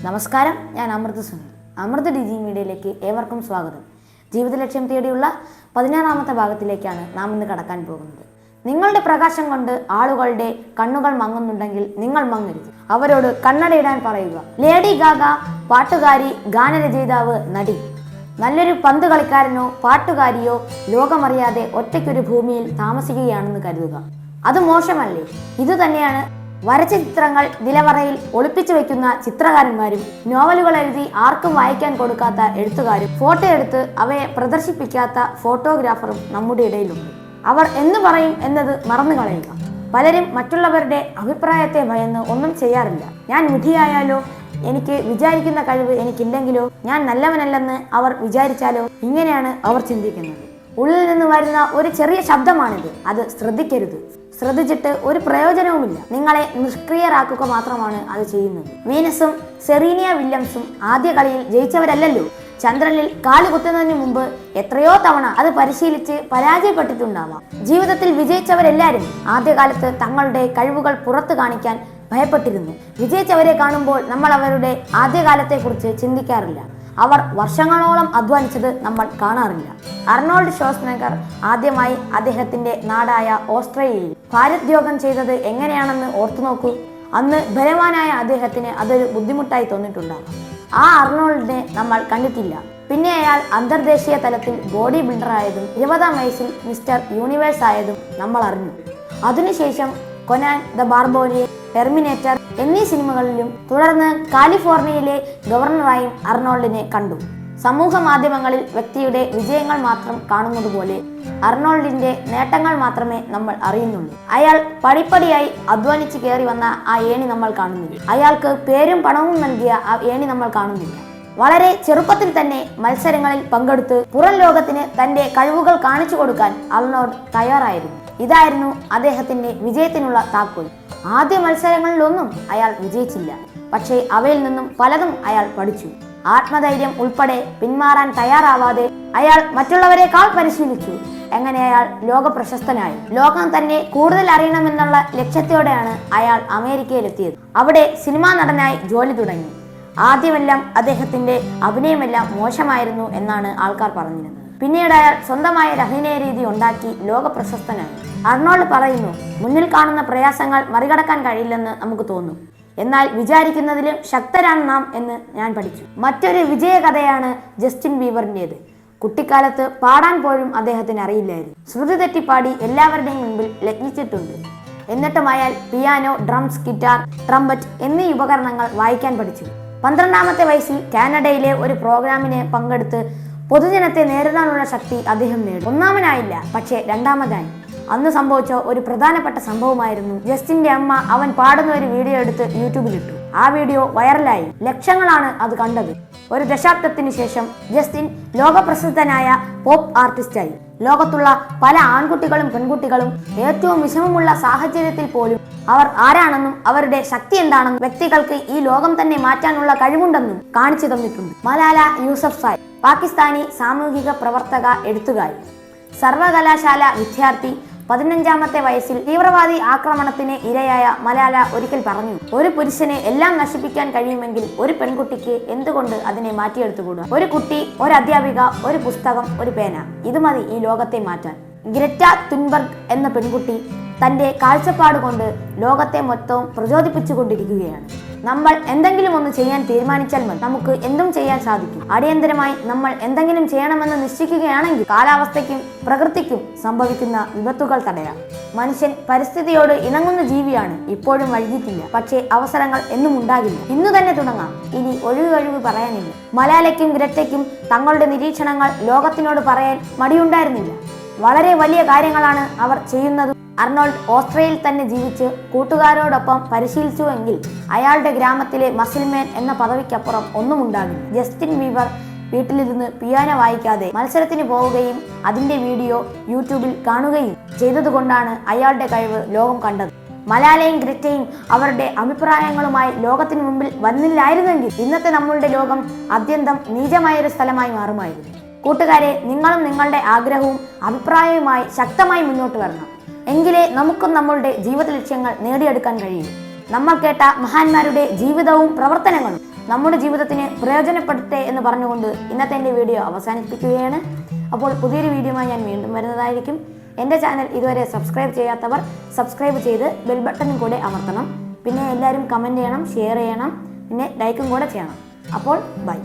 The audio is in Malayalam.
നമസ്കാരം, ഞാൻ അമൃത സുനിൽ. അമൃത ഡിജി മീഡിയയിലേക്ക് ഏവർക്കും സ്വാഗതം. ജീവിത ലക്ഷ്യം തേടിയുള്ള 16ാമത്തെ ഭാഗത്തിലേക്കാണ് നാം ഇന്ന് കടക്കാൻ പോകുന്നത്. നിങ്ങളുടെ പ്രകാശം കൊണ്ട് ആളുകളുടെ കണ്ണുകൾ മങ്ങുന്നുണ്ടെങ്കിൽ നിങ്ങൾ മങ്ങരുത്. അവരോട് കണ്ണടയിടാൻ പറയുക. ലേഡി ഗാഗ പാട്ടുകാരി, ഗാനരചയിതാവ്, നടി. നല്ലൊരു പന്ത് കളിക്കാരനോ പാട്ടുകാരിയോ ലോകമറിയാതെ ഒറ്റയ്ക്കൊരു ഭൂമിയിൽ താമസിക്കുകയാണെന്ന് കരുതുക. അത് മോശമല്ലേ? ഇതുതന്നെയാണ് വരച്ച ചിത്രങ്ങൾ നിലവറയിൽ ഒളിപ്പിച്ചു വെക്കുന്ന ചിത്രകാരന്മാരും, നോവലുകൾ എഴുതി ആർക്കും വായിക്കാൻ കൊടുക്കാത്ത എഴുത്തുകാരും, ഫോട്ടോ എടുത്ത് അവയെ പ്രദർശിപ്പിക്കാത്ത ഫോട്ടോഗ്രാഫറും നമ്മുടെ ഇടയിലുണ്ട്. അവർ എന്തു പറയും എന്നത് മറന്നു കളയുക. പലരും മറ്റുള്ളവരുടെ അഭിപ്രായത്തെ ഭയന്ന് ഒന്നും ചെയ്യാറില്ല. ഞാൻ വിധിയായാലോ, എനിക്ക് വിചാരിക്കുന്ന കഴിവ് എനിക്കില്ലെങ്കിലോ, ഞാൻ നല്ലവനല്ലെന്ന് അവർ വിചാരിച്ചാലോ, ഇങ്ങനെയാണ് അവർ ചിന്തിക്കുന്നത്. ഉള്ളിൽ നിന്ന് വരുന്ന ഒരു ചെറിയ ശബ്ദമാണിത്. അത് ശ്രദ്ധിക്കരുത്. ശ്രദ്ധിച്ചിട്ട് ഒരു പ്രയോജനവുമില്ല. നിങ്ങളെ നിഷ്ക്രിയരാക്കുക മാത്രമാണ് അത് ചെയ്യുന്നത്. വീനസും സെറീനിയ വില്യംസും ആദ്യ കളിയിൽ ജയിച്ചവരല്ലല്ലോ. ചന്ദ്രനിൽ കാലുകുത്തുന്നതിന് മുമ്പ് എത്രയോ തവണ അത് പരിശീലിച്ച് പരാജയപ്പെട്ടിട്ടുണ്ടാവാം. ജീവിതത്തിൽ വിജയിച്ചവരെല്ലാവരും ആദ്യകാലത്ത് തങ്ങളുടെ കഴിവുകൾ പുറത്തു കാണിക്കാൻ ഭയപ്പെട്ടിരുന്നു. വിജയിച്ചവരെ കാണുമ്പോൾ നമ്മൾ അവരുടെ ആദ്യകാലത്തെക്കുറിച്ച് ചിന്തിക്കാറില്ല. അവർ വർഷങ്ങളോളം അധ്വാനിച്ചത് നമ്മൾ കാണാറില്ല. അർണോൾഡ് ഷ്വാസ്നഗർ ആദ്യമായി അദ്ദേഹത്തിന്റെ നാടായ ഓസ്ട്രേലിയയിൽ ഭാരോദ്വേഗം ചെയ്തത് എങ്ങനെയാണെന്ന് ഓർത്തു നോക്കൂ. അന്ന് ബലവാനായ അദ്ദേഹത്തിന് അതൊരു ബുദ്ധിമുട്ടായി തോന്നിയിട്ടുണ്ടാകും. ആ അർണോൾഡിനെ നമ്മൾ കണ്ടിട്ടില്ല. പിന്നെ അയാൾ അന്തർദേശീയ തലത്തിൽ ബോഡി ബിൽഡറായതും 20ാം വയസ്സിൽ മിസ്റ്റർ യൂണിവേഴ്സ് ആയതും നമ്മൾ അറിഞ്ഞു. അതിനുശേഷം കൊനാൻ ദ ബാർബോരിയൻ, ടെർമിനേറ്റർ എന്നീ സിനിമകളിലും തുടർന്ന് കാലിഫോർണിയയിലെ ഗവർണറായും അർണോൾഡിനെ കണ്ടു. സമൂഹ മാധ്യമങ്ങളിൽ വ്യക്തിയുടെ വിജയങ്ങൾ മാത്രം കാണുന്നത് പോലെ അർണോൾഡിന്റെ നേട്ടങ്ങൾ മാത്രമേ നമ്മൾ അറിയുന്നുള്ളൂ. അയാൾ പടിപ്പടിയായി അധ്വാനിച്ച് കയറി വന്ന ആ ഏണി നമ്മൾ കാണുന്നില്ല. അയാൾക്ക് പേരും പണവും നൽകിയ ആ ഏണി നമ്മൾ കാണുന്നില്ല. വളരെ ചെറുപ്പത്തിൽ തന്നെ മത്സരങ്ങളിൽ പങ്കെടുത്ത് പുറം ലോകത്തിന് തന്റെ കഴിവുകൾ കാണിച്ചു കൊടുക്കാൻ അർണോൾഡ് തയ്യാറായിരുന്നു. ഇതായിരുന്നു അദ്ദേഹത്തിന്റെ വിജയത്തിനുള്ള താക്കോൽ. ആദ്യ മത്സരങ്ങളിലൊന്നും അയാൾ വിജയിച്ചില്ല. പക്ഷേ അവയിൽ നിന്നും പലതും അയാൾ പഠിച്ചു. ആത്മധൈര്യം ഉൾപ്പെടെ പിന്മാറാൻ തയ്യാറാവാതെ അയാൾ മറ്റുള്ളവരെക്കാൾ പരിശീലിച്ചു. എങ്ങനെ അയാൾ ലോക പ്രശസ്തനായി. ലോകം തന്നെ കൂടുതൽ അറിയണമെന്നുള്ള ലക്ഷ്യത്തോടെയാണ് അയാൾ അമേരിക്കയിലെത്തിയത്. അവിടെ സിനിമാ നടനായി ജോലി തുടങ്ങി. ആദ്യമെല്ലാം അദ്ദേഹത്തിന്റെ അഭിനയമെല്ലാം മോശമായിരുന്നു എന്നാണ് ആൾക്കാർ പറഞ്ഞിരുന്നത്. പിന്നീട് അയാൾ സ്വന്തമായ അഭിനയ രീതി ഉണ്ടാക്കി ലോക പ്രശസ്തനായി. അർണോൾഡ് പറയുന്നു, മുന്നിൽ കാണുന്ന പ്രയാസങ്ങൾ മറികടക്കാൻ കഴിയില്ലെന്ന് നമുക്ക് തോന്നും. എന്നാൽ വിചാരിക്കുന്നതിലും ശക്തരാണ് നാം എന്ന് ഞാൻ പഠിച്ചു. മറ്റൊരു വിജയകഥയാണ് ജസ്റ്റിൻ ബീബറിൻ്റേത്. കുട്ടിക്കാലത്ത് പാടാൻ പോലും അദ്ദേഹത്തിന് അറിയില്ലായിരുന്നു. ശ്രുതി തെറ്റിപ്പാടി എല്ലാവരുടെയും മുൻപിൽ ലജ്ഞിച്ചിട്ടുണ്ട്. എന്നിട്ടും അയാൾ പിയാനോ, ഡ്രംസ്, ഗിറ്റാർ, ട്രംപറ്റ് എന്നീ ഉപകരണങ്ങൾ വായിക്കാൻ പഠിച്ചു. 12ാമത്തെ വയസ്സിൽ കാനഡയിലെ ഒരു പ്രോഗ്രാമിനെ പങ്കെടുത്ത് പൊതുജനത്തെ നേരിടാനുള്ള ശക്തി അദ്ദേഹം നേടി. ഒന്നാമനായില്ല, പക്ഷേ രണ്ടാമതായി. അന്ന് സംഭവിച്ച ഒരു പ്രധാനപ്പെട്ട സംഭവമായിരുന്നു, ജസ്റ്റിന്റെ അമ്മ അവൻ പാടുന്ന ഒരു വീഡിയോ എടുത്ത് യൂട്യൂബിലിട്ടു. ആ വീഡിയോ വൈറലായി. ലക്ഷങ്ങളാണ് അത് കണ്ടത്. ഒരു ദശാബ്ദത്തിന് ശേഷം ജസ്റ്റിൻ ലോകപ്രസിദ്ധനായ പോപ്പ് ആർട്ടിസ്റ്റായി. ലോകത്തുള്ള പല ആൺകുട്ടികളും പെൺകുട്ടികളും ഏറ്റവും വിഷമമുള്ള സാഹചര്യത്തിൽ പോലും അവർ ആരാണെന്നും അവരുടെ ശക്തി എന്താണെന്നും വ്യക്തികൾക്ക് ഈ ലോകം തന്നെ മാറ്റാനുള്ള കഴിവുണ്ടെന്നും കാണിച്ചു തന്നിട്ടുണ്ട്. മലാല യൂസഫ്സായി, പാകിസ്ഥാനി സാമൂഹിക പ്രവർത്തക, എഴുത്തുകാരി, സർവകലാശാല വിദ്യാർത്ഥി. 15ാമത്തെ വയസ്സിൽ തീവ്രവാദി ആക്രമണത്തിന് ഇരയായ മലാല ഒരിക്കൽ പറഞ്ഞു, ഒരു പുരുഷന് എല്ലാം നശിപ്പിക്കാൻ കഴിയുമെങ്കിൽ ഒരു പെൺകുട്ടിക്ക് എന്തുകൊണ്ട് അതിനെ മാറ്റിയെടുത്തുകൂടാ? ഒരു കുട്ടി, ഒരു അധ്യാപിക, ഒരു പുസ്തകം, ഒരു പേന, ഇത് മതി ഈ ലോകത്തെ മാറ്റാൻ. ഗ്രെറ്റ തുൻബർഗ് എന്ന പെൺകുട്ടി തന്റെ കാഴ്ചപ്പാട് കൊണ്ട് ലോകത്തെ മൊത്തം പ്രചോദിപ്പിച്ചുകൊണ്ടിരിക്കുകയാണ്. നമ്മൾ എന്തെങ്കിലും ഒന്ന് ചെയ്യാൻ തീരുമാനിച്ചാൽ മതി, നമുക്ക് എന്തും ചെയ്യാൻ സാധിക്കും. അടിയന്തരമായി നമ്മൾ എന്തെങ്കിലും ചെയ്യണമെന്ന് നിശ്ചയിക്കുകയാണെങ്കിൽ കാലാവസ്ഥയ്ക്കും പ്രകൃതിക്കും സംഭവിക്കുന്ന വിപത്തുകൾ തടയാം. മനുഷ്യൻ പരിസ്ഥിതിയോട് ഇണങ്ങുന്ന ജീവിയാണ്. ഇപ്പോഴും വൈകിട്ടില്ല, പക്ഷേ അവസരങ്ങൾ എന്നും ഉണ്ടാകില്ല. ഇന്നു തന്നെ തുടങ്ങാം. ഇനി ഒഴിവ് പറയാനില്ല. മലാലയ്ക്കും ഗ്രെറ്റയ്ക്കും തങ്ങളുടെ നിരീക്ഷണങ്ങൾ ലോകത്തിനോട് പറയാൻ മടിയുണ്ടായിരുന്നില്ല. വളരെ വലിയ കാര്യങ്ങളാണ് അവർ ചെയ്യുന്നത്. അർണോൾഡ് ഓസ്ട്രേലിയയിൽ തന്നെ ജീവിച്ച് കൂട്ടുകാരോടൊപ്പം പരിശീലിച്ചുവെങ്കിൽ അയാളുടെ ഗ്രാമത്തിലെ മസിൽമാൻ എന്ന പദവിക്കപ്പുറം ഒന്നും ഉണ്ടാകില്ല. ജസ്റ്റിൻ ബീബർ വീട്ടിലിരുന്ന് പിയാനോ വായിക്കാതെ മത്സരത്തിന് പോവുകയും അതിന്റെ വീഡിയോ യൂട്യൂബിൽ കാണുകയും ചെയ്തതുകൊണ്ടാണ് അയാളുടെ കഴിവ് ലോകം കണ്ടത്. മലാലയും ഗ്രെറ്റയും അവരുടെ അഭിപ്രായങ്ങളുമായി ലോകത്തിന് മുമ്പിൽ വന്നില്ലായിരുന്നെങ്കിൽ ഇന്നത്തെ നമ്മളുടെ ലോകം അത്യന്തം നീചമായൊരു സ്ഥലമായി മാറുമായിരുന്നു. കൂട്ടുകാരെ, നിങ്ങളും നിങ്ങളുടെ ആഗ്രഹവും അഭിപ്രായവുമായി ശക്തമായി മുന്നോട്ട് വരണം. എങ്കിലേ നമുക്കും നമ്മളുടെ ജീവിത ലക്ഷ്യങ്ങൾ നേടിയെടുക്കാൻ കഴിയും. നമ്മൾ കേട്ട മഹാന്മാരുടെ ജീവിതവും പ്രവർത്തനങ്ങളും നമ്മുടെ ജീവിതത്തിന് പ്രയോജനപ്പെടട്ടെ എന്ന് പറഞ്ഞുകൊണ്ട് ഇന്നത്തെ എൻ്റെ വീഡിയോ അവസാനിപ്പിക്കുകയാണ്. അപ്പോൾ പുതിയൊരു വീഡിയോയുമായി ഞാൻ വീണ്ടും വരുന്നതായിരിക്കും. എൻ്റെ ചാനൽ ഇതുവരെ സബ്സ്ക്രൈബ് ചെയ്യാത്തവർ സബ്സ്ക്രൈബ് ചെയ്ത് ബെൽ ബട്ടണും കൂടെ അമർത്തണം. പിന്നെ എല്ലാവരും കമൻറ്റ് ചെയ്യണം, ഷെയർ ചെയ്യണം, പിന്നെ ലൈക്കും കൂടെ ചെയ്യണം. അപ്പോൾ ബൈ.